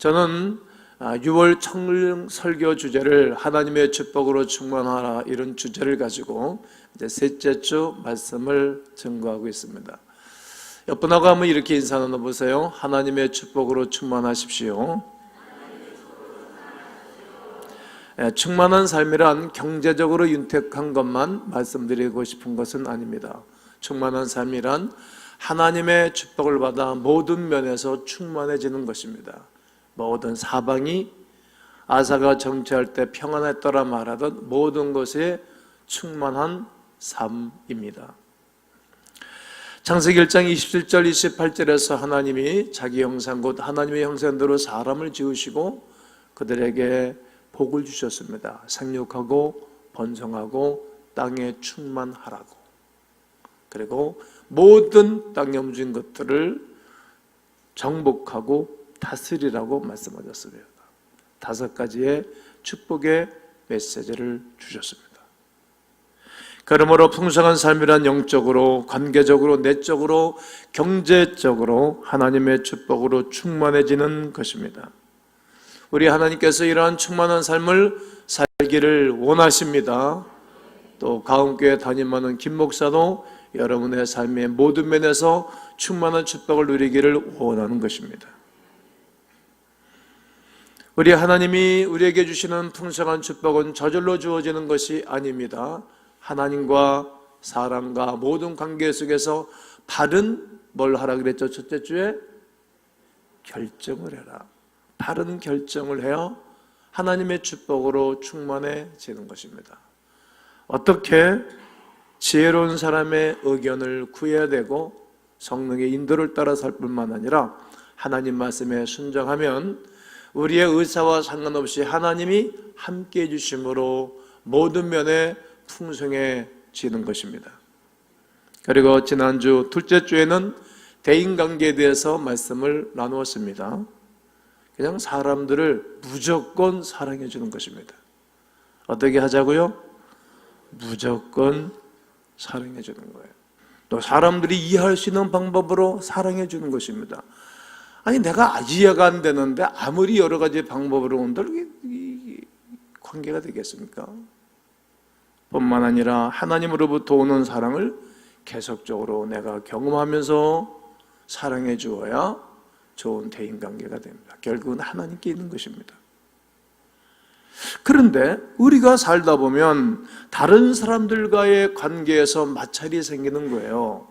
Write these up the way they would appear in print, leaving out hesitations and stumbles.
저는 6월 청령 설교 주제를 하나님의 축복으로 충만하라, 이런 주제를 가지고 이제 셋째 주 말씀을 증거하고 있습니다. 옆분하고 한번 이렇게 인사 나눠보세요. 하나님의 축복으로 충만하십시오. 충만한 삶이란 경제적으로 윤택한 것만 말씀드리고 싶은 것은 아닙니다. 충만한 삶이란 하나님의 축복을 받아 모든 면에서 충만해지는 것입니다. 모든 사방이 아사가 정치할 때 평안했더라 말하던 모든 것에 충만한 삶입니다. 창세기 1장 27절 28절에서 하나님이 자기 형상 곧 하나님의 형상대로 사람을 지으시고 그들에게 복을 주셨습니다. 생육하고 번성하고 땅에 충만하라고. 그리고 모든 땅에 움직인 것들을 정복하고 다스리라고 말씀하셨습니다. 5가지의 축복의 메시지를 주셨습니다. 그러므로 풍성한 삶이란 영적으로, 관계적으로, 내적으로, 경제적으로 하나님의 축복으로 충만해지는 것입니다. 우리 하나님께서 이러한 충만한 삶을 살기를 원하십니다. 또 가운교회 담임하는 김 목사도 여러분의 삶의 모든 면에서 충만한 축복을 누리기를 원하는 것입니다. 우리 하나님이 우리에게 주시는 풍성한 축복은 저절로 주어지는 것이 아닙니다. 하나님과 사람과 모든 관계 속에서 바른 뭘 하라 그랬죠? 첫째 주에 결정을 해라. 바른 결정을 해야 하나님의 축복으로 충만해지는 것입니다. 어떻게? 지혜로운 사람의 의견을 구해야 되고 성령의 인도를 따라 살 뿐만 아니라 하나님 말씀에 순종하면 우리의 의사와 상관없이 하나님이 함께해 주심으로 모든 면에 풍성해지는 것입니다. 그리고 지난주 둘째 주에는 대인관계에 대해서 말씀을 나누었습니다. 그냥 사람들을 무조건 사랑해 주는 것입니다. 어떻게 하자고요? 무조건 사랑해 주는 거예요. 또 사람들이 이해할 수 있는 방법으로 사랑해 주는 것입니다. 아니 내가 이해가 안 되는데 아무리 여러 가지 방법으로 온들 관계가 되겠습니까? 뿐만 아니라 하나님으로부터 오는 사랑을 계속적으로 내가 경험하면서 사랑해 주어야 좋은 대인관계가 됩니다. 결국은 하나님께 있는 것입니다. 그런데 우리가 살다 보면 다른 사람들과의 관계에서 마찰이 생기는 거예요.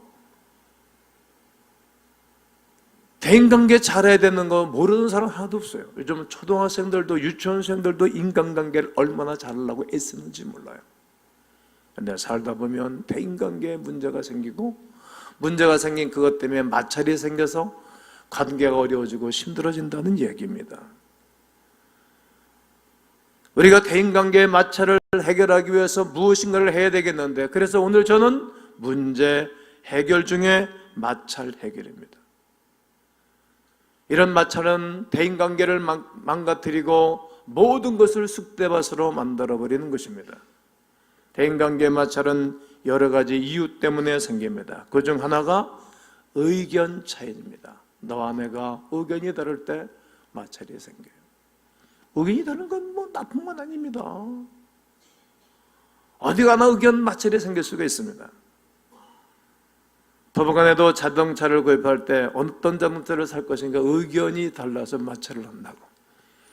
대인관계 잘해야 되는 거 모르는 사람 하나도 없어요. 요즘 초등학생들도 유치원생들도 인간관계를 얼마나 잘하려고 애쓰는지 몰라요. 근데 살다 보면 대인관계에 문제가 생기고 문제가 생긴 그것 때문에 마찰이 생겨서 관계가 어려워지고 힘들어진다는 얘기입니다. 우리가 대인관계의 마찰을 해결하기 위해서 무엇인가를 해야 되겠는데, 그래서 오늘 저는 문제 해결 중에 마찰 해결입니다. 이런 마찰은 대인관계를 망가뜨리고 모든 것을 쑥대밭으로 만들어버리는 것입니다. 대인관계의 마찰은 여러 가지 이유 때문에 생깁니다. 그중 하나가 의견 차이입니다. 너와 내가 의견이 다를 때 마찰이 생겨요. 의견이 다른 건 뭐 나쁜 건 아닙니다. 어디 가나 의견 마찰이 생길 수가 있습니다. 부부간에도 자동차를 구입할 때 어떤 자동차를 살 것인가 의견이 달라서 마찰을 한다고.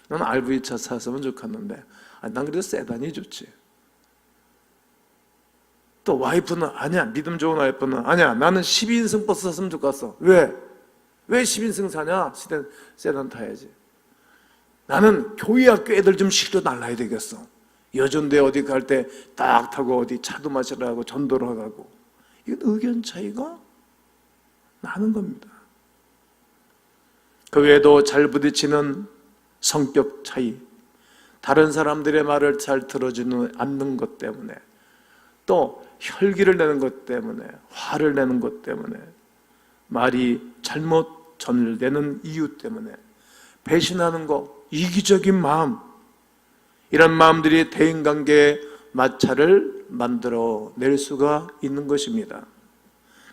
난 RV차 샀으면 좋겠는데 난 그래도 세단이 좋지. 또 와이프는 아니야, 믿음 좋은 와이프는 아니야, 나는 12인승 버스 샀으면 좋겠어. 왜 10인승 사냐? 세단 타야지. 나는 교회 학교 애들 좀 실어 날라야 되겠어. 여전대 어디 갈 때 딱 타고 어디 차도 마시러 가고 전도로 가고. 이건 의견 차이가 나는 겁니다. 그 외에도 잘 부딪히는 성격 차이, 다른 사람들의 말을 잘 들어주지 않는 것 때문에, 또 혈기를 내는 것 때문에, 화를 내는 것 때문에, 말이 잘못 전달되는 이유 때문에, 배신하는 것, 이기적인 마음, 이런 마음들이 대인관계의 마찰을 만들어낼 수가 있는 것입니다.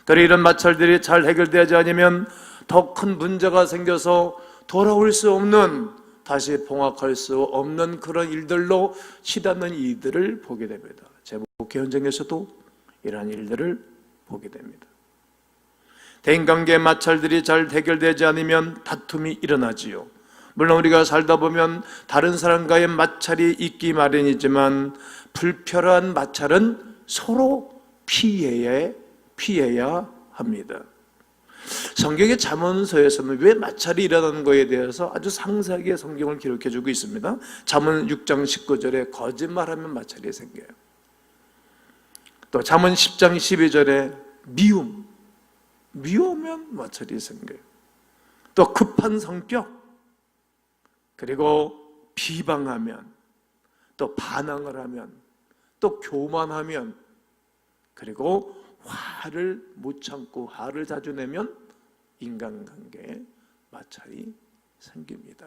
그리고 이런 마찰들이 잘 해결되지 않으면 더 큰 문제가 생겨서 돌아올 수 없는, 다시 봉합할 수 없는 그런 일들로 치닫는 이들을 보게 됩니다. 제 목회 현장에서도 이러한 일들을 보게 됩니다. 대인관계의 마찰들이 잘 해결되지 않으면 다툼이 일어나지요. 물론 우리가 살다 보면 다른 사람과의 마찰이 있기 마련이지만 불필요한 마찰은 서로 피해야 합니다. 성경의 잠언서에서는 왜 마찰이 일어나는 것에 대해서 아주 상세하게 성경을 기록해 주고 있습니다. 잠언 6장 19절에 거짓말하면 마찰이 생겨요. 또 잠언 10장 12절에 미우면 마찰이 생겨요. 또 급한 성격, 그리고 비방하면, 또 반항을 하면, 또 교만하면, 그리고 화를 못 참고 화를 자주 내면 인간관계에 마찰이 생깁니다.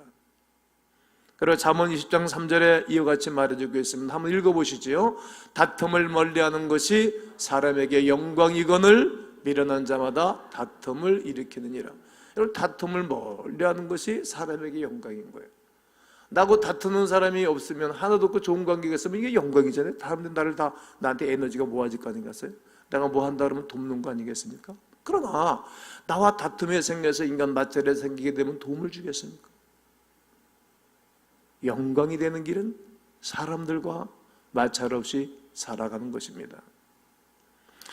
그리고 잠언 20장 3절에 이와 같이 말해주고 있습니다. 한번 읽어보시지요. 다툼을 멀리하는 것이 사람에게 영광이거늘 미련한 자마다 다툼을 일으키느니라. 여러분, 다툼을 멀리하는 것이 사람에게 영광인 거예요. 나하고 다투는 사람이 없으면, 하나도 없고 좋은 관계가 있으면 이게 영광이잖아요. 사람들이 나한테 에너지가 모아질 거 아니겠어요? 내가 뭐 한다 그러면 돕는 거 아니겠습니까? 그러나 나와 다툼이 생겨서 인간 마찰이 생기게 되면 도움을 주겠습니까? 영광이 되는 길은 사람들과 마찰 없이 살아가는 것입니다.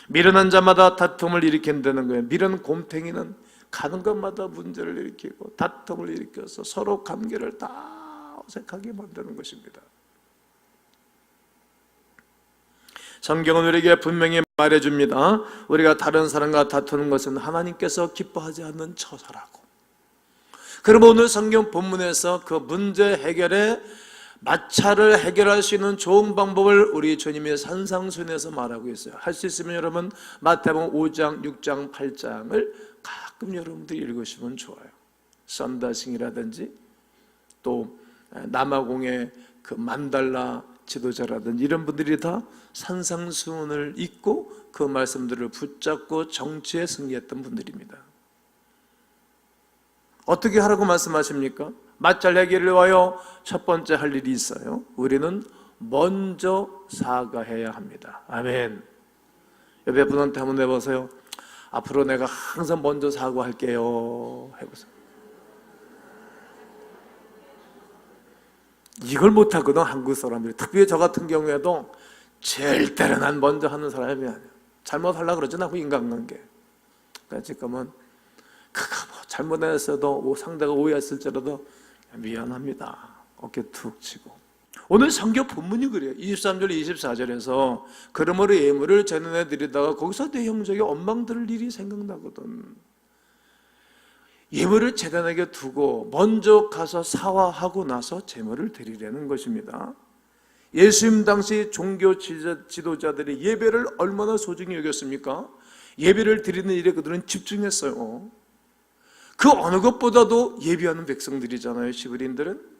미련한 자마다 다툼을 일으킨다는 거예요. 미련 곰탱이는 가는 것마다 문제를 일으키고 다툼을 일으켜서 서로 관계를 다 어색하게 만드는 것입니다. 성경은 우리에게 분명히 말해줍니다. 우리가 다른 사람과 다투는 것은 하나님께서 기뻐하지 않는 처사라고. 그럼 오늘 성경 본문에서 그 문제 해결에 마찰을 해결할 수 있는 좋은 방법을 우리 주님이 산상순에서 말하고 있어요. 할 수 있으면 여러분 마태복음 5장, 6장, 8장을 가끔 여러분들이 읽으시면 좋아요. 썬다싱이라든지 또 남아공의 그 만달라 지도자라든지 이런 분들이 다 산상수훈을 읽고 그 말씀들을 붙잡고 정치에 승리했던 분들입니다. 어떻게 하라고 말씀하십니까? 마찰 해결을 위하여 첫 번째 할 일이 있어요. 우리는 먼저 사과해야 합니다. 아멘. 옆에 분한테 한번 해보세요. 앞으로 내가 항상 먼저 사과할게요. 해보세요. 이걸 못하거든, 한국 사람들이. 특히 저 같은 경우에도 절대로 난 먼저 하는 사람이 아니야. 잘못하려고 그러지 않고 인간관계. 그러니까 지금은 그거 뭐 잘못했어도 상대가 오해했을지라도 미안합니다. 어깨 툭 치고. 오늘 성경 본문이 그래요. 23절 24절에서 그러므로 예물을 제단에 드리다가 거기서 내 형제에게 원망 들을 일이 생각나거든. 예물을 제단에게 두고 먼저 가서 사화하고 나서 제물을 드리려는 것입니다. 예수님 당시 종교 지도자들이 예배를 얼마나 소중히 여겼습니까? 예배를 드리는 일에 그들은 집중했어요. 그 어느 것보다도 예배하는 백성들이잖아요, 시브린들은.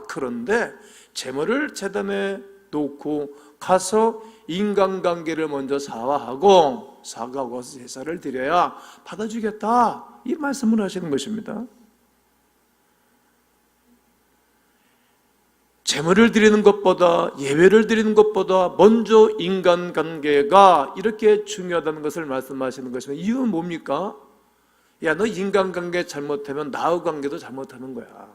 그런데 제물을 제단에 놓고 가서 인간관계를 먼저 사과하고 제사를 드려야 받아주겠다, 이 말씀을 하시는 것입니다. 제물을 드리는 것보다, 예배를 드리는 것보다 먼저 인간관계가 이렇게 중요하다는 것을 말씀하시는 것입니다. 이유는 뭡니까? 야, 너 인간관계 잘못하면 나의 관계도 잘못하는 거야.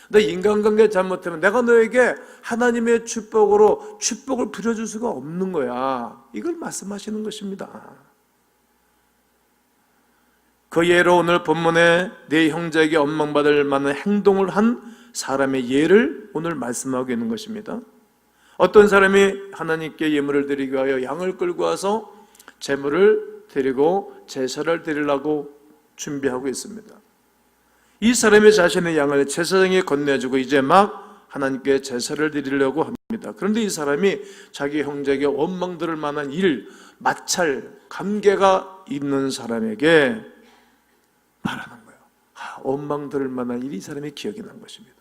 너 인간관계 잘못하면 내가 너에게 하나님의 축복으로 축복을 부려줄 수가 없는 거야. 이걸 말씀하시는 것입니다. 그 예로 오늘 본문에 내 형제에게 원망받을 만한 행동을 한 사람의 예를 오늘 말씀하고 있는 것입니다. 어떤 사람이 하나님께 예물을 드리기 위하여 양을 끌고 와서 제물을 드리고 제사를 드리려고 준비하고 있습니다. 이 사람이 자신의 양을 제사장에 건네주고 이제 막 하나님께 제사를 드리려고 합니다. 그런데 이 사람이 자기 형제에게 원망 들을 만한 일, 마찰, 관계가 있는 사람에게 말하는 거예요. 원망 들을 만한 일이 이 사람의 기억이 난 것입니다.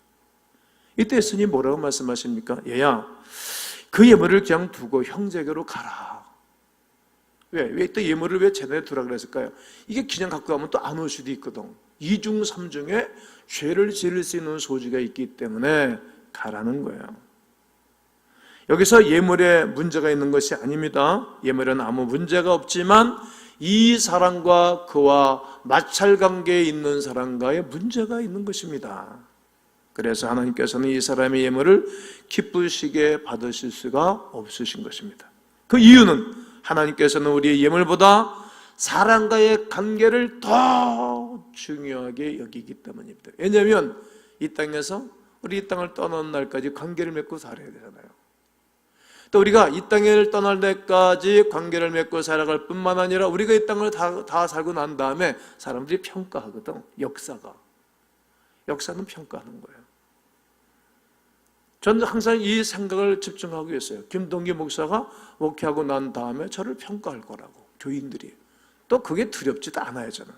이때 스님 뭐라고 말씀하십니까? 얘야, 그 예물을 그냥 두고 형제에게로 가라. 왜 또 예물을 왜 제단에 두라 그랬을까요? 이게 그냥 갖고 가면 또 안 올 수도 있거든. 이중 삼중에 죄를 지을 수 있는 소지가 있기 때문에 가라는 거예요. 여기서 예물에 문제가 있는 것이 아닙니다. 예물에는 아무 문제가 없지만 이 사람과 그와 마찰 관계에 있는 사람과의 문제가 있는 것입니다. 그래서 하나님께서는 이 사람의 예물을 기쁘시게 받으실 수가 없으신 것입니다. 그 이유는 하나님께서는 우리의 예물보다 사람과의 관계를 더 중요하게 여기기 때문입니다. 왜냐하면 이 땅에서 우리 이 땅을 떠나는 날까지 관계를 맺고 살아야 되잖아요. 또 우리가 이 땅을 떠날 때까지 관계를 맺고 살아갈 뿐만 아니라 우리가 이 땅을 다 살고 난 다음에 사람들이 평가하거든. 역사는 평가하는 거예요. 저는 항상 이 생각을 집중하고 있어요. 김동기 목사가 목회하고 난 다음에 저를 평가할 거라고, 교인들이. 또 그게 두렵지도 않아요. 저는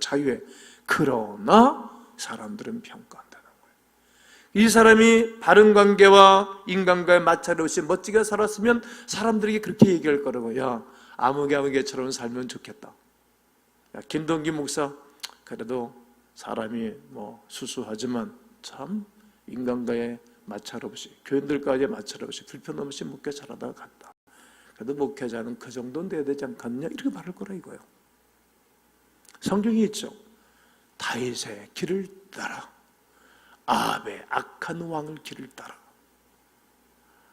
자유에. 그러나 사람들은 평가한다는 거예요. 이 사람이 바른 관계와 인간과의 마찰 없이 멋지게 살았으면 사람들에게 그렇게 얘기할 거라고. 야, 아무개처럼 살면 좋겠다. 야, 김동기 목사 그래도 사람이 수수하지만 참 인간과의 마찰 없이, 교인들과의 마찰 없이 불편 없이 목회 잘하다가 갔다. 그래도 목회자는 그 정도는 돼야 되지 않겠냐, 이렇게 말할 거라 이거예요. 성경이 있죠. 다윗의 길을 따라, 아합의 악한 왕을 길을 따라.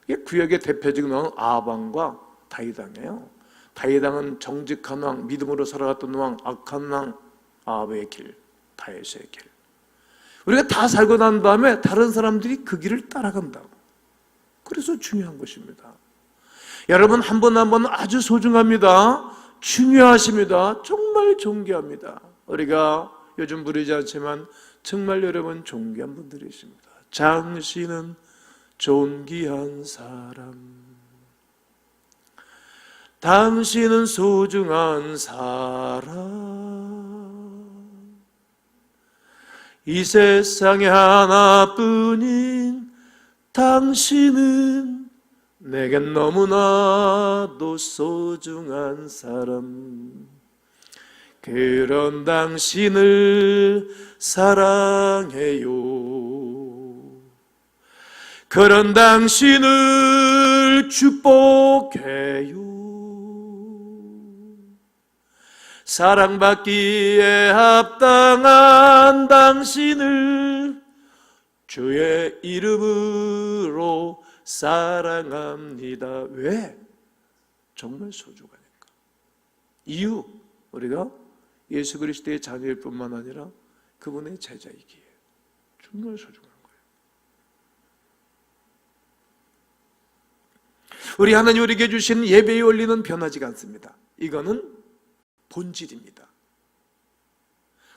이게 구약의 대표적인 왕은 아합 왕과 다윗 왕이에요. 다윗 왕은 정직한 왕, 믿음으로 살아갔던 왕, 악한 왕 아합의 길, 다윗의 길. 우리가 다 살고 난 다음에 다른 사람들이 그 길을 따라간다고. 그래서 중요한 것입니다. 여러분 한 분 한 분 아주 소중합니다. 중요하십니다. 정말 존귀합니다. 우리가 요즘 부르지 않지만 정말 여러분 존귀한 분들이십니다. 당신은 존귀한 사람, 당신은 소중한 사람, 이 세상에 하나뿐인 당신은 내겐 너무나도 소중한 사람, 그런 당신을 사랑해요. 그런 당신을 축복해요. 사랑받기에 합당한 당신을 주의 이름으로 사랑합니다. 왜? 정말 소중하니까. 이유, 우리가 예수 그리스도의 자녀일 뿐만 아니라 그분의 제자이기에 정말 소중한 거예요. 우리 하나님 우리에게 주신 예배의 원리는 변하지가 않습니다. 이거는 본질입니다.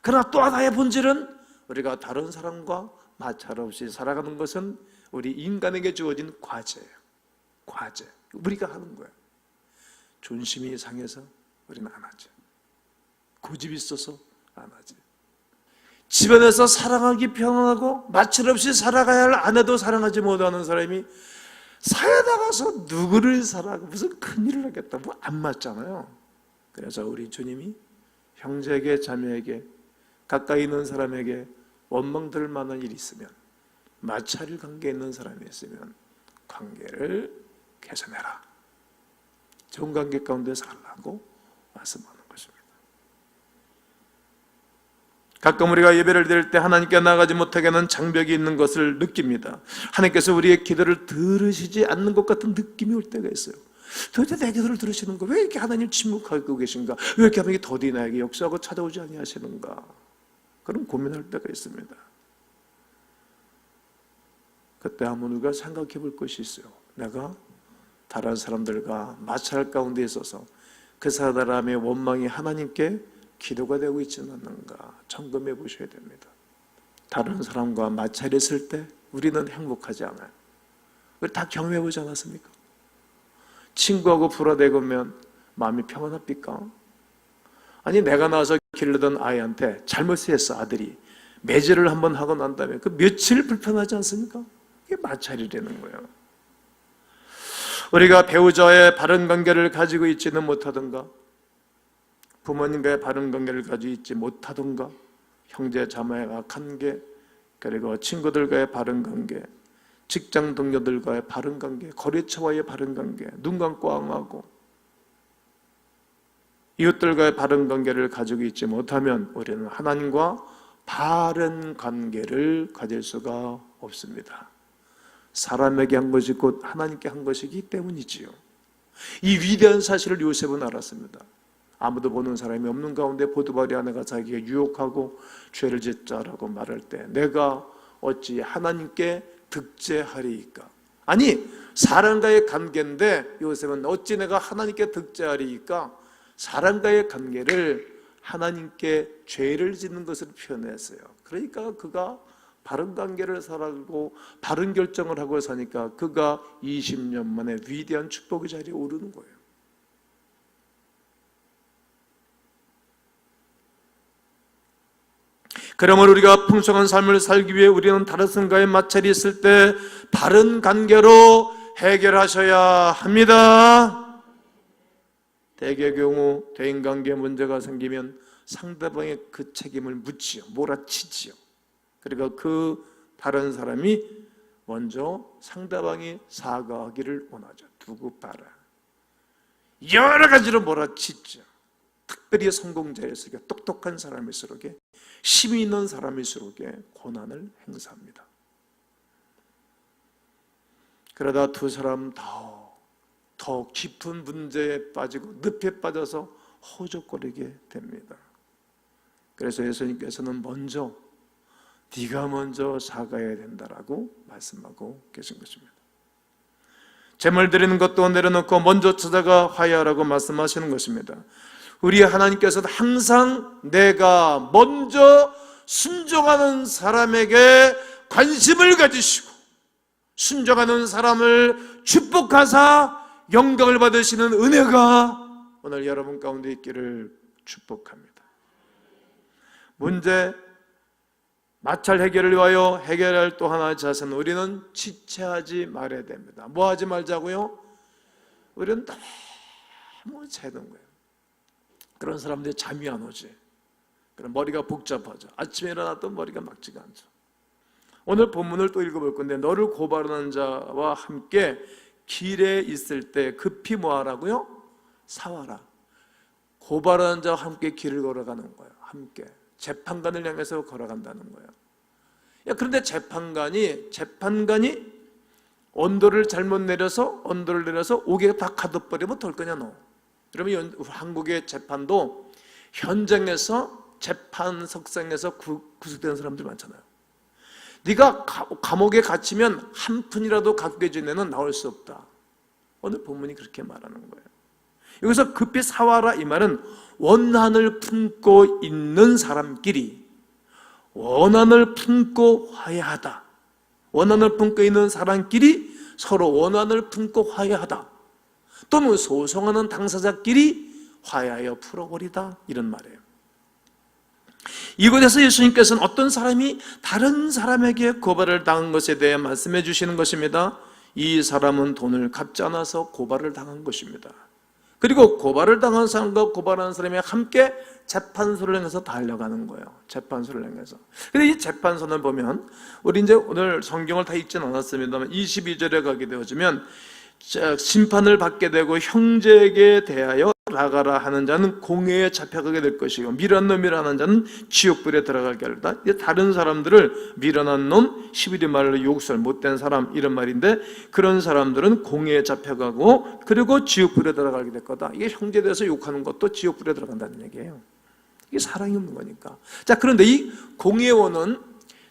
그러나 또 하나의 본질은 우리가 다른 사람과 마찰 없이 살아가는 것은 우리 인간에게 주어진 과제예요. 과제. 우리가 하는 거예요. 존심이 상해서 우리는 안 하죠. 고집이 있어서 안 하지. 집안에서 사랑하기 편하고 마찰 없이 살아가야 할 아내도 사랑하지 못하는 사람이 사회 나가서 누구를 사랑하고 무슨 큰일을 하겠다, 뭐 안 맞잖아요. 그래서 우리 주님이 형제에게, 자매에게, 가까이 있는 사람에게 원망 들 만한 일이 있으면, 마찰 관계에 있는 사람이 있으면 관계를 개선해라, 좋은 관계 가운데 살라고 말씀하는 것입니다. 가끔 우리가 예배를 드릴 때 하나님께 나아가지 못하게 하는 장벽이 있는 것을 느낍니다. 하나님께서 우리의 기도를 들으시지 않는 것 같은 느낌이 올 때가 있어요. 도대체 내 기도를 들으시는 거, 왜 이렇게 하나님 침묵하고 계신가? 왜 이렇게 하나님이 더디 나에게 역사하고 찾아오지 아니하시는가? 그런 고민할 때가 있습니다. 그때 한번 우리가 생각해 볼 것이 있어요. 내가 다른 사람들과 마찰 가운데 있어서 그 사람의 원망이 하나님께 기도가 되고 있지는 않는가 점검해 보셔야 됩니다. 다른 사람과 마찰했을 때 우리는 행복하지 않아요. 우리 다 경험해 보지 않았습니까? 친구하고 불화되면 마음이 평안합니까? 아니, 내가 낳아서 기르던 아이한테 잘못했어, 아들이. 매질을 한번 하고 난 다음에 그 며칠 불편하지 않습니까? 이게 마찰이라는 거예요. 우리가 배우자의 바른 관계를 가지고 있지는 못하던가, 부모님과의 바른 관계를 가지고 있지 못하던가, 형제 자매와 관계, 그리고 친구들과의 바른 관계, 직장 동료들과의 바른 관계, 거래처와의 바른 관계, 눈 감고 앙하고 이웃들과의 바른 관계를 가지고 있지 못하면 우리는 하나님과 바른 관계를 가질 수가 없습니다. 사람에게 한 것이 곧 하나님께 한 것이기 때문이지요. 이 위대한 사실을 요셉은 알았습니다. 아무도 보는 사람이 없는 가운데 보드발의 아내가 자기가 유혹하고 죄를 짓자라고 말할 때 내가 어찌 하나님께 득죄하리이까? 아니, 사람과의 관계인데 요셉은 어찌 내가 하나님께 득죄하리이까? 사람과의 관계를 하나님께 죄를 짓는 것을 표현했어요. 그러니까 그가 바른 관계를 살아가고 바른 결정을 하고 사니까 그가 20년 만에 위대한 축복의 자리에 오르는 거예요. 그러므로 우리가 풍성한 삶을 살기 위해 우리는 다른 사람과의 마찰이 있을 때 바른 관계로 해결하셔야 합니다. 대개의 경우 대인관계에 문제가 생기면 상대방의 그 책임을 묻지요. 몰아치지요. 그리고 그 다른 사람이 먼저 상대방이 사과하기를 원하죠. 두고 봐라. 여러 가지로 몰아치죠. 특별히 성공자일수록, 똑똑한 사람일수록, 힘이 있는 사람일수록 고난을 행사합니다. 그러다 두 사람 더 깊은 문제에 빠지고 늪에 빠져서 허우적거리게 됩니다. 그래서 예수님께서는 네가 먼저 사과해야 된다라고 말씀하고 계신 것입니다. 재물 드리는 것도 내려놓고 먼저 찾아가 화해하라고 말씀하시는 것입니다. 우리 하나님께서는 항상 내가 먼저 순종하는 사람에게 관심을 가지시고 순종하는 사람을 축복하사 영광을 받으시는 은혜가 오늘 여러분 가운데 있기를 축복합니다. 문제, 마찰 해결을 위하여 해결할 또 하나의 자세는 우리는 지체하지 말아야 됩니다. 뭐 하지 말자고요? 우리는 너무 채는 거예요. 그런 사람들이 잠이 안 오지. 그럼 머리가 복잡하죠. 아침에 일어나도 머리가 막지가 않죠. 오늘 본문을 또 읽어볼 건데 너를 고발하는 자와 함께 길에 있을 때 급히 뭐 하라고요? 사와라. 고발하는 자와 함께 길을 걸어가는 거예요. 함께. 재판관을 향해서 걸어간다는 거예요. 그런데 재판관이 언도를 잘못 내려서 옥에 다 가둬버리면 될 거냐 너. 그러면 한국의 재판도 현장에서 재판석상에서 구속되는 사람들 많잖아요. 네가 감옥에 갇히면 한 푼이라도 갖게 전에는 나올 수 없다. 오늘 본문이 그렇게 말하는 거예요. 여기서 급히 사와라 이 말은 원한을 품고 있는 사람끼리 원한을 품고 화해하다. 원한을 품고 있는 사람끼리 서로 원한을 품고 화해하다. 또는 소송하는 당사자끼리 화해하여 풀어버리다. 이런 말이에요. 이곳에서 예수님께서는 어떤 사람이 다른 사람에게 고발을 당한 것에 대해 말씀해 주시는 것입니다. 이 사람은 돈을 갚지 않아서 고발을 당한 것입니다. 그리고 고발을 당한 사람과 고발하는 사람이 함께 재판소를 향해서 달려가는 거예요. 재판소를 향해서. 근데 이 재판소를 보면 우리 이제 오늘 성경을 다 읽지는 않았습니다만 22절에 가게 되어지면 심판을 받게 되고 형제에게 대하여 나가라 하는 자는 공회에 잡혀가게 될 것이고 미련한 놈이라 하는 자는 지옥불에 들어가게 하리라. 다른 사람들을 미련한 놈, 11일 말로 욕설 못된 사람 이런 말인데 그런 사람들은 공회에 잡혀가고 그리고 지옥불에 들어가게 될 거다. 이게 형제에 대해서 욕하는 것도 지옥불에 들어간다는 얘기예요. 이게 사랑이 없는 거니까. 자, 그런데 이 공회원은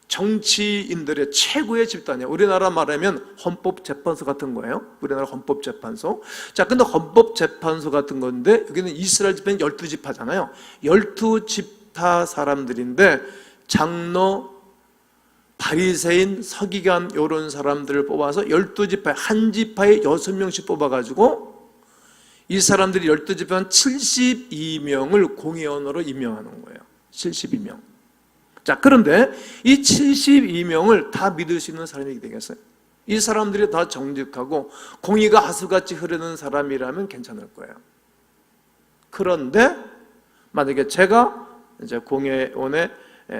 정치인들의 최고의 집단이에요. 우리나라 말하면 헌법재판소 같은 거예요. 우리나라 헌법재판소. 자, 근데 헌법재판소 같은 건데 여기는 이스라엘 집회는 12지파잖아요. 12지파 사람들인데 장로, 바리새인, 서기관 이런 사람들을 뽑아서 12지파, 한 지파에 6명씩 뽑아가지고 이 사람들이 12지파는 72명을 공회원으로 임명하는 거예요. 72명. 자, 그런데 이 72명을 다 믿을 수 있는 사람이 되겠어요? 이 사람들이 다 정직하고 공의가 하수같이 흐르는 사람이라면 괜찮을 거예요. 그런데 만약에 제가 이제 공회원에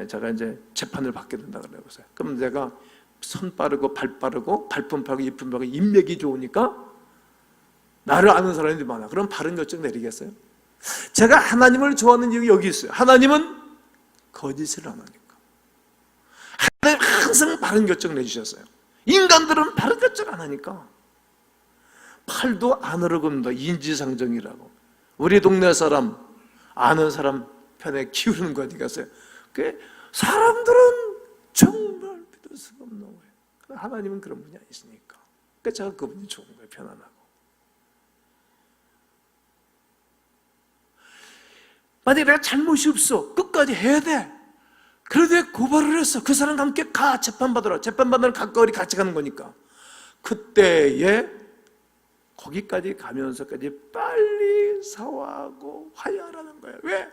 제가 이제 재판을 받게 된다 그래보세요. 그럼 내가 손 빠르고 발 빠르고 발품 빠르고 입품 빠르고 인맥이 좋으니까 나를 아는 사람이 많아. 그럼 바른 결정 내리겠어요? 제가 하나님을 좋아하는 이유가 여기 있어요. 하나님은 거짓을 안 하니까. 하나님 항상 바른 결정 내주셨어요. 인간들은 바른 결정 안 하니까. 팔도 안 흐르고입니다. 인지상정이라고. 우리 동네 사람, 아는 사람 편에 키우는 거 어디 갔어요? 사람들은 정말 믿을 수가 없는 거예요. 하나님은 그런 분이 아니시니까. 그러니까 제가 그분이 좋은 거예요. 편안하고. 만약에 내가 잘못이 없어. 끝까지 해야 돼. 그런데 고발을 했어. 그 사람과 함께 가. 재판받으러. 재판받으러 가까이 같이 가는 거니까. 그때에 거기까지 가면서까지 빨리 사과하고 화해하라는 거예요. 왜?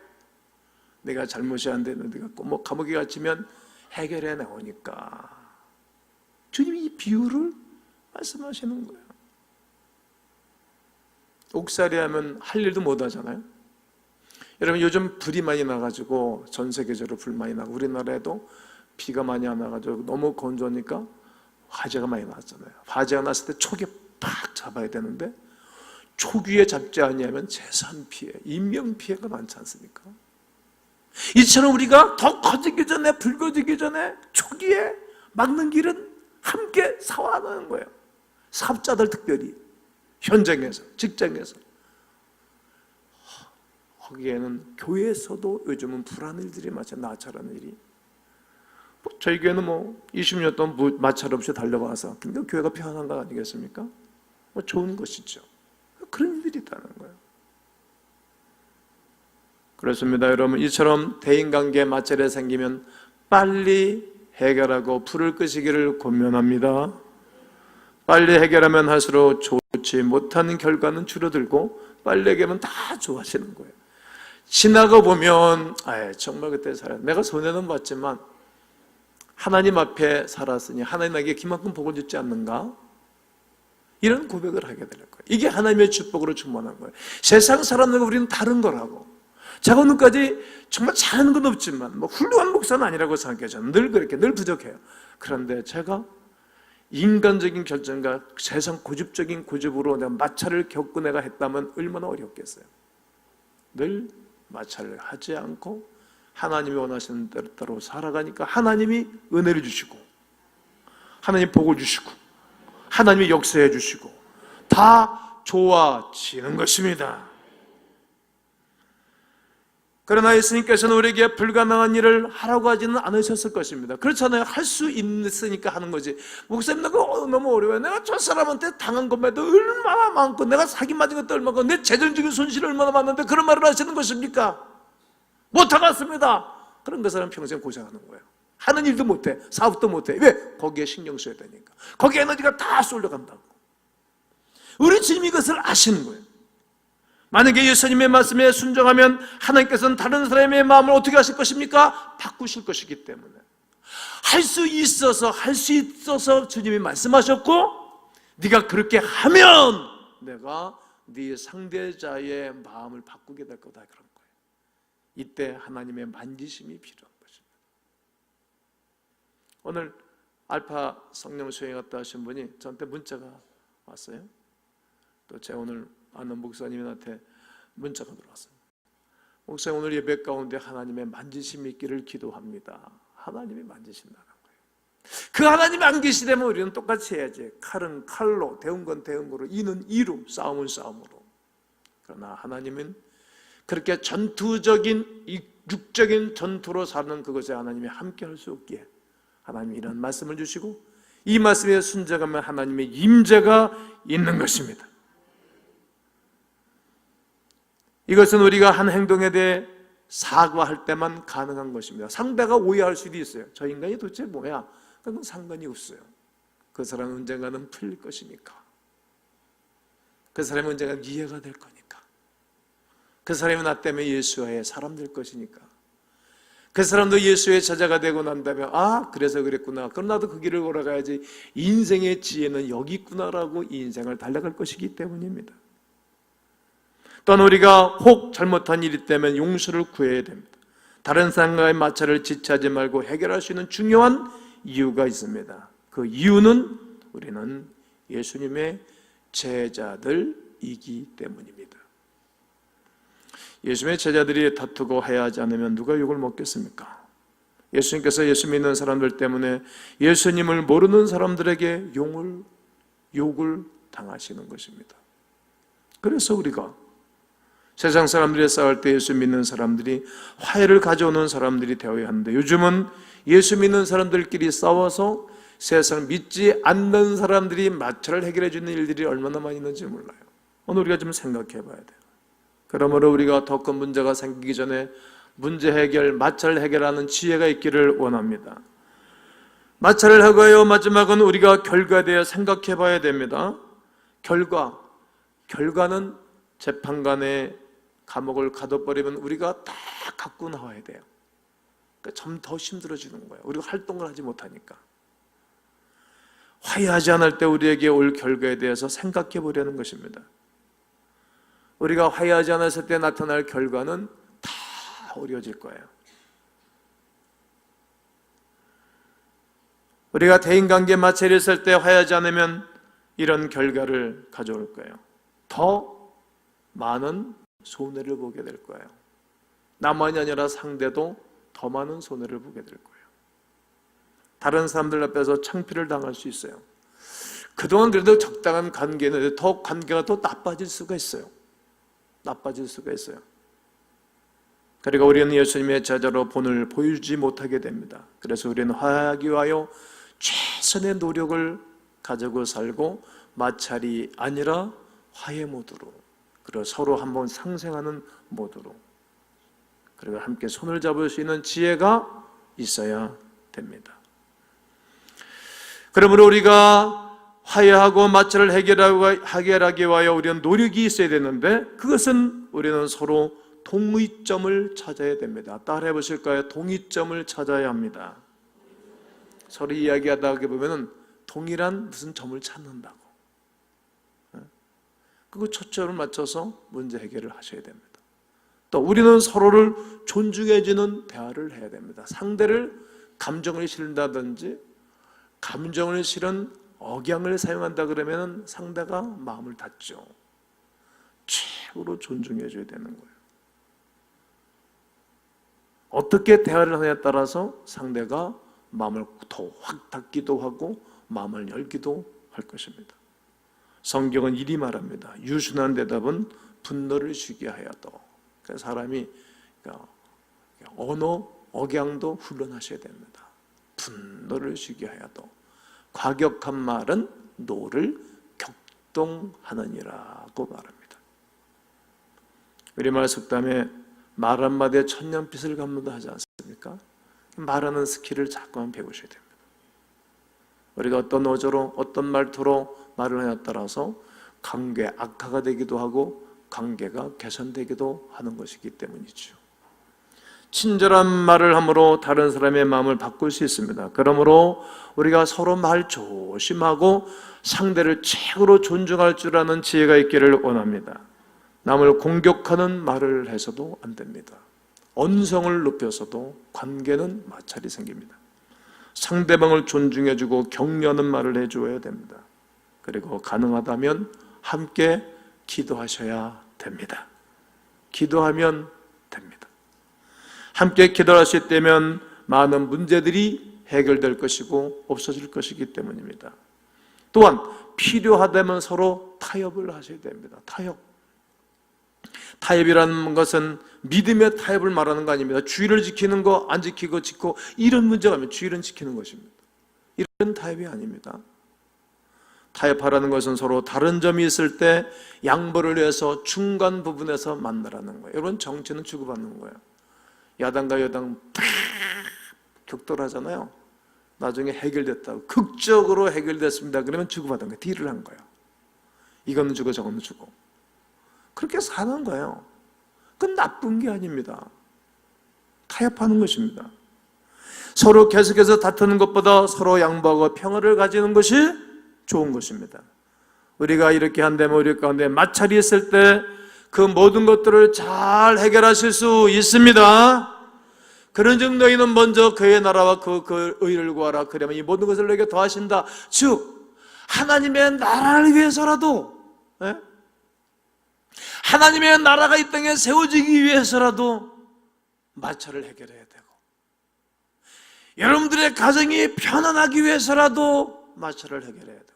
내가 잘못이 안 되는데 뭐 감옥에 갇히면 해결해 나오니까. 주님이 이 비유를 말씀하시는 거예요. 옥살이 하면 할 일도 못 하잖아요. 여러분 요즘 불이 많이 나가지고 전 세계적으로 불 많이 나고 우리나라에도 비가 많이 안 나가지고 너무 건조하니까 화재가 많이 났잖아요. 화재가 났을 때 초기에 팍 잡아야 되는데 초기에 잡지 않으면 재산 피해, 인명 피해가 많지 않습니까? 이처럼 우리가 더 커지기 전에, 불 꺼지기 전에 초기에 막는 길은 함께 사화하는 거예요. 사업자들 특별히 현장에서, 직장에서. 거기에는 교회에서도 요즘은 불안 일들이 많죠. 나찰하는 일이. 저희 교회는 20년 동안 마찰 없이 달려와서 그러니까 교회가 편안한 거 아니겠습니까? 좋은 것이죠. 그런 일들이 있다는 거예요. 그렇습니다. 여러분 이처럼 대인관계 마찰이 생기면 빨리 해결하고 불을 끄시기를 권면합니다. 빨리 해결하면 할수록 좋지 못하는 결과는 줄어들고 빨리 해결하면 다 좋아지는 거예요. 지나가 보면 정말 그때 내가 손해는 봤지만 하나님 앞에 살았으니 하나님에게 그만큼 복을 주지 않는가? 이런 고백을 하게 될 거예요. 이게 하나님의 축복으로 충만한 거예요. 세상 사람들과 우리는 다른 거라고. 제가 오늘까지 정말 잘하는 건 없지만 훌륭한 목사는 아니라고 생각해요. 저는 늘 그렇게 늘 부족해요. 그런데 제가 인간적인 결정과 세상 고집적인 고집으로 내가 마찰을 겪고 내가 했다면 얼마나 어렵겠어요. 늘 마찰을 하지 않고 하나님이 원하시는 대로 살아가니까 하나님이 은혜를 주시고 하나님이 복을 주시고 하나님이 역사해 주시고 다 좋아지는 것입니다. 그러나 예수님께서는 우리에게 불가능한 일을 하라고 하지는 않으셨을 것입니다. 그렇잖아요. 할 수 있으니까 하는 거지. 목사님 내가 너무 어려워요. 내가 저 사람한테 당한 것만 해도 얼마나 많고 내가 사기 맞은 것도 얼마고 내 재정적인 손실이 얼마나 많은데 그런 말을 하시는 것입니까? 못하겠습니다. 그럼 그 사람 평생 고생하는 거예요. 하는 일도 못해. 사업도 못해. 왜? 거기에 신경 써야 되니까. 거기에 에너지가 다 쏠려간다고. 우리 주님이 그것을 아시는 거예요. 만약에 예수님의 말씀에 순종하면 하나님께서는 다른 사람의 마음을 어떻게 하실 것입니까? 바꾸실 것이기 때문에 할 수 있어서 주님이 말씀하셨고 네가 그렇게 하면 내가 네 상대자의 마음을 바꾸게 될 거다 그런 거예요. 이때 하나님의 만지심이 필요한 것입니다. 오늘 알파 성령 수행 갔다 하신 분이 저한테 문자가 왔어요. 또 제가 오늘 아는 목사님한테 문자가 들어왔어요. 목사님 오늘 예배 가운데 하나님의 만지심이 있기를 기도합니다. 하나님이 만지신다는 거예요. 그 하나님이 안 계시다면 우리는 똑같이 해야지. 칼은 칼로, 대운 건 대운으로, 이는 이로, 싸움은 싸움으로. 그러나 하나님은 그렇게 전투적인 육적인 전투로 사는 그것에 하나님이 함께 할 수 없기에 하나님이 이런 말씀을 주시고 이 말씀에 순종하면 하나님의 임재가 있는 것입니다. 이것은 우리가 한 행동에 대해 사과할 때만 가능한 것입니다. 상대가 오해할 수도 있어요. 저 인간이 도대체 뭐야? 그건 상관이 없어요. 그 사람은 언젠가는 풀릴 것이니까. 그 사람은 언젠가 이해가 될 거니까. 그 사람이 나 때문에 예수와의 사람 될 것이니까. 그 사람도 예수의 제자가 되고 난 다음에 그래서 그랬구나. 그럼 나도 그 길을 걸어가야지. 인생의 지혜는 여기 있구나라고 이 인생을 달려갈 것이기 때문입니다. 또한 우리가 혹 잘못한 일이 때문에 용서를 구해야 됩니다. 다른 사람과의 마찰을 지체하지 말고 해결할 수 있는 중요한 이유가 있습니다. 그 이유는 우리는 예수님의 제자들이기 때문입니다. 예수님의 제자들이 다투고 해하지 않으면 누가 욕을 먹겠습니까? 예수님께서 예수 믿는 사람들 때문에 예수님을 모르는 사람들에게 욕을 당하시는 것입니다. 그래서 우리가 세상 사람들이 싸울 때 예수 믿는 사람들이 화해를 가져오는 사람들이 되어야 하는데, 요즘은 예수 믿는 사람들끼리 싸워서 세상을 믿지 않는 사람들이 마찰을 해결해 주는 일들이 얼마나 많이 있는지 몰라요. 오늘 우리가 좀 생각해 봐야 돼요. 그러므로 우리가 더 큰 문제가 생기기 전에 문제 해결, 마찰을 해결하는 지혜가 있기를 원합니다. 마찰을 하고요, 마지막은 우리가 결과에 대해 생각해 봐야 됩니다. 결과는 재판관의 감옥을 가둬버리면 우리가 다 갖고 나와야 돼요. 그러니까 좀 더 힘들어지는 거예요. 우리가 활동을 하지 못하니까. 화해하지 않을 때 우리에게 올 결과에 대해서 생각해 보려는 것입니다. 우리가 화해하지 않았을 때 나타날 결과는 다 어려워질 거예요. 우리가 대인관계 마찰이 있을 때 화해하지 않으면 이런 결과를 가져올 거예요. 더 많은 손해를 보게 될 거예요. 나만이 아니라 상대도 더 많은 손해를 보게 될 거예요. 다른 사람들 앞에서 창피를 당할 수 있어요. 그동안 그래도 적당한 관계는 더 관계가 더 나빠질 수가 있어요. 그리고 우리는 예수님의 제자로 본을 보여주지 못하게 됩니다. 그래서 우리는 화해하기 위하여 최선의 노력을 가지고 살고, 마찰이 아니라 화해 모드로, 그리고 서로 한번 상생하는 모드로, 그리고 함께 손을 잡을 수 있는 지혜가 있어야 됩니다. 그러므로 우리가 화해하고 마찰을 해결하기 위하여 우리는 노력이 있어야 되는데, 그것은 우리는 서로 동의점을 찾아야 됩니다. 따라해 보실까요? 동의점을 찾아야 합니다. 서로 이야기하다 보면 동일한 무슨 점을 찾는다고. 그거 초점을 맞춰서 문제 해결을 하셔야 됩니다. 또 우리는 서로를 존중해주는 대화를 해야 됩니다. 상대를 감정을 실른다든지 감정을 실은 억양을 사용한다 그러면 상대가 마음을 닫죠. 최고로 존중해줘야 되는 거예요. 어떻게 대화를 하느냐에 따라서 상대가 마음을 더 확 닫기도 하고 마음을 열기도 할 것입니다. 성경은 이리 말합니다. 유순한 대답은 분노를 쉬게 하여도. 그래서 사람이 언어, 억양도 훈련하셔야 됩니다. 분노를 쉬게 하여도. 과격한 말은 노를 격동하느니라고 말합니다. 우리말 속담에 말 한마디에 천년빛을 갚는다 하지 않습니까? 말하는 스킬을 자꾸만 배우셔야 됩니다. 우리가 어떤 어조로, 어떤 말투로 말을 하냐에 따라서 관계 악화가 되기도 하고 관계가 개선되기도 하는 것이기 때문이죠. 친절한 말을 함으로 다른 사람의 마음을 바꿀 수 있습니다. 그러므로 우리가 서로 말 조심하고 상대를 최고로 존중할 줄 아는 지혜가 있기를 원합니다. 남을 공격하는 말을 해서도 안 됩니다. 언성을 높여서도 관계는 마찰이 생깁니다. 상대방을 존중해주고 격려하는 말을 해줘야 됩니다. 그리고 가능하다면 함께 기도하셔야 됩니다. 기도하면 됩니다. 함께 기도할 수 있다면 많은 문제들이 해결될 것이고 없어질 것이기 때문입니다. 또한 필요하다면 서로 타협을 하셔야 됩니다. 타협이라는 것은 믿음의 타협을 말하는 거 아닙니다. 주의를 지키는 거 안 지키고 지키고 이런 문제가 아니면 주의를 지키는 것입니다. 이런 타협이 아닙니다. 타협하라는 것은 서로 다른 점이 있을 때 양보를 위해서 중간 부분에서 만나라는 거예요. 여러분, 정치는 주고받는 거예요. 야당과 여당 격돌하잖아요. 나중에 해결됐다고, 극적으로 해결됐습니다 그러면 주고받은 거예요. 딜을 한 거예요. 이거는 주고 저거는 주고 그렇게 사는 거예요. 그건 나쁜 게 아닙니다. 타협하는 것입니다. 서로 계속해서 다투는 것보다 서로 양보하고 평화를 가지는 것이 좋은 것입니다. 우리가 이렇게 한다면 우리 가운데 마찰이 있을 때 그 모든 것들을 잘 해결하실 수 있습니다. 그런즉 너희는 먼저 그의 나라와 그 의를 구하라. 그러면 이 모든 것을 너에게 더하신다. 즉 하나님의 나라를 위해서라도, 하나님의 나라가 이 땅에 세워지기 위해서라도 마찰을 해결해야 되고, 여러분들의 가정이 편안하기 위해서라도 마찰을 해결해야 되고,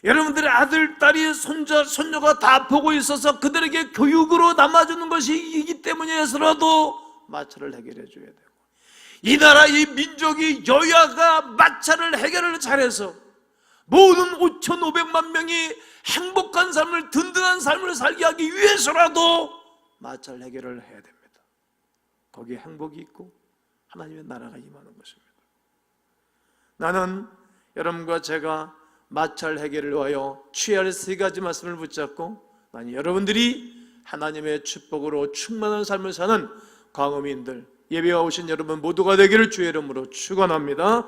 여러분들의 아들, 딸이, 손자, 손녀가 다 보고 있어서 그들에게 교육으로 남아주는 것이기 때문에서라도 마찰을 해결해 줘야 되고, 이 나라, 이 민족이, 여야가 마찰을 해결을 잘해서 모든 5,500만 명이 행복한 삶을, 든든한 삶을 살게 하기 위해서라도 마찰 해결을 해야 됩니다. 거기에 행복이 있고 하나님의 나라가 임하는 것입니다. 나는 여러분과 제가 마찰 해결을 위하여 취할 세 가지 말씀을 붙잡고, 난 여러분들이 하나님의 축복으로 충만한 삶을 사는 광음인들, 예배와 오신 여러분 모두가 되기를 주의 이름으로 축원합니다.